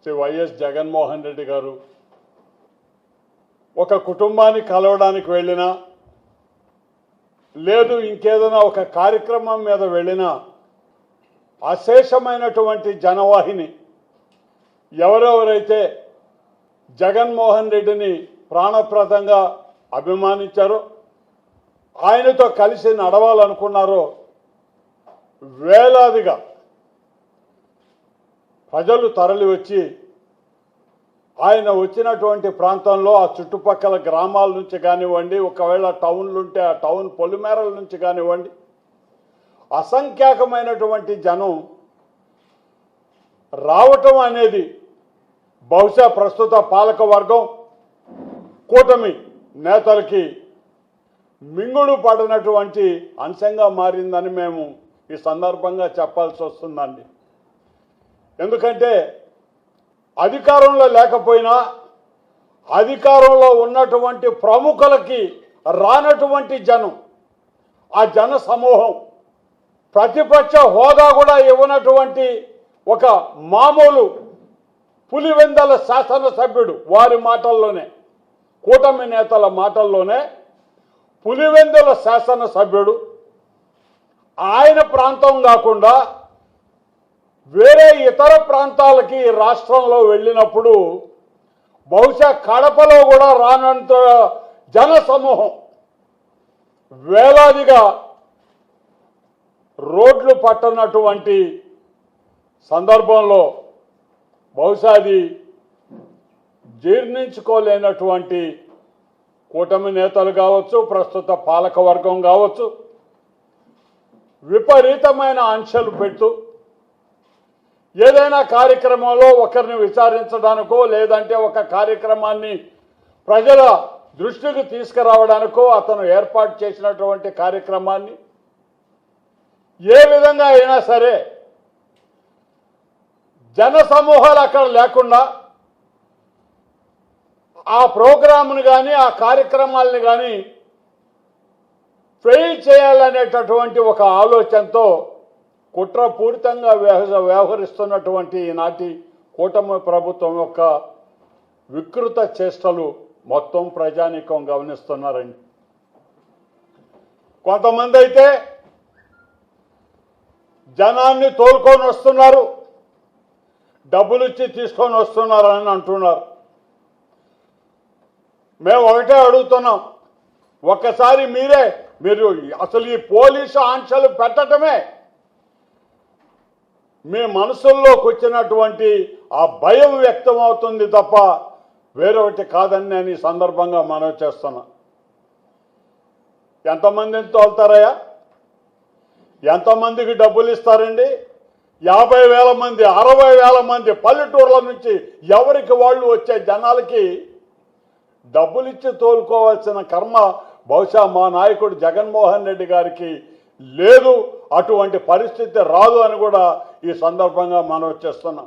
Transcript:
Shri YS Jaganmohan Reddy గారు ఒక కుటుంబాన్ని కలవడానికి వెళ్ళినా లేదు ఇంకేదైనా ఒక కార్యక్రమం మీద వెళ్ళినా అశేషమైనటువంటి జనవాహిని ఎవరెవరైతే జగన్మోహన్ రెడ్డిని ప్రాణప్రదంగా అభిమానించారో ఆయనతో కలిసి నడవాలనుకున్నారో వేలాదిగా ప్రజలు తరలి వచ్చి ఆయన వచ్చినటువంటి ప్రాంతంలో ఆ చుట్టుపక్కల గ్రామాల నుంచి కానివ్వండి, ఒకవేళ టౌన్లు ఉంటే ఆ టౌన్ పొలిమేరల నుంచి కానివ్వండి, అసంఖ్యాకమైనటువంటి జనం రావటం అనేది బహుశా ప్రస్తుత పాలక వర్గం కూటమి నేతలకి మింగుడు పడినటువంటి అంశంగా మారిందని మేము ఈ సందర్భంగా చెప్పాల్సి వస్తుందండి. ఎందుకంటే అధికారంలో లేకపోయినా అధికారంలో ఉన్నటువంటి ప్రముఖులకి రానటువంటి జనం, ఆ జన సమూహం, ప్రతిపక్ష హోదా కూడా ఇవ్వనటువంటి ఒక మామూలు పులివెందల శాసనసభ్యుడు వారి మాటల్లోనే, కూటమి నేతల మాటల్లోనే పులివెందుల శాసనసభ్యుడు ఆయన ప్రాంతం కాకుండా వేరే ఇతర ప్రాంతాలకి రాష్ట్రంలో వెళ్ళినప్పుడు బహుశా కడపలో కూడా రానంత జన సమూహం వేలాదిగా రోడ్లు పట్టనటువంటి సందర్భంలో బహుశా అది జీర్ణించుకోలేనటువంటి కూటమి నేతలు కావచ్చు, ప్రస్తుత పాలకవర్గం కావచ్చు, విపరీతమైన ఆంక్షలు పెడుతూ ఏదైనా కార్యక్రమంలో ఒకరిని విచారించడానికో లేదంటే ఒక కార్యక్రమాన్ని ప్రజల దృష్టికి తీసుకురావడానికో అతను ఏర్పాటు చేసినటువంటి కార్యక్రమాన్ని ఏ విధంగా అయినా సరే జన సమూహాలు అక్కడ లేకుండా ఆ ప్రోగ్రామ్ని కానీ ఆ కార్యక్రమాలని కానీ ఫెయిల్ చేయాలనేటటువంటి ఒక ఆలోచనతో కుట్రపూరితంగా వ్యవహరిస్తున్నటువంటి ఈనాటి కూటమి ప్రభుత్వం యొక్క వికృత చేష్టలు మొత్తం ప్రజానీకం గమనిస్తున్నారండి. కొంతమంది అయితే జనాన్ని తోలుకొని వస్తున్నారు, డబ్బులు ఇచ్చి తీసుకొని వస్తున్నారని అంటున్నారు. మేము ఒకటే అడుగుతున్నాం, ఒక్కసారి మీరు అసలు ఈ పోలీసు ఆంక్షలు పెట్టడమే మీ మనసుల్లోకి వచ్చినటువంటి ఆ భయం వ్యక్తం అవుతుంది తప్ప వేరొకటి కాదని నేను ఈ సందర్భంగా మనవి చేస్తున్నా. ఎంతమందిని తోలుతారయ్యా? ఎంతమందికి డబ్బులు ఇస్తారండి? 50,000 మంది, 60,000 మంది పల్లెటూర్ల నుంచి ఎవరికి వాళ్ళు వచ్చే జనాలకి డబ్బులు ఇచ్చి తోలుకోవాల్సిన కర్మ బహుశా మా నాయకుడు జగన్మోహన్ రెడ్డి గారికి లేదు, అటువంటి పరిస్థితి రాదు అని కూడా ఈ సందర్భంగా మనవి చేస్తున్నాం.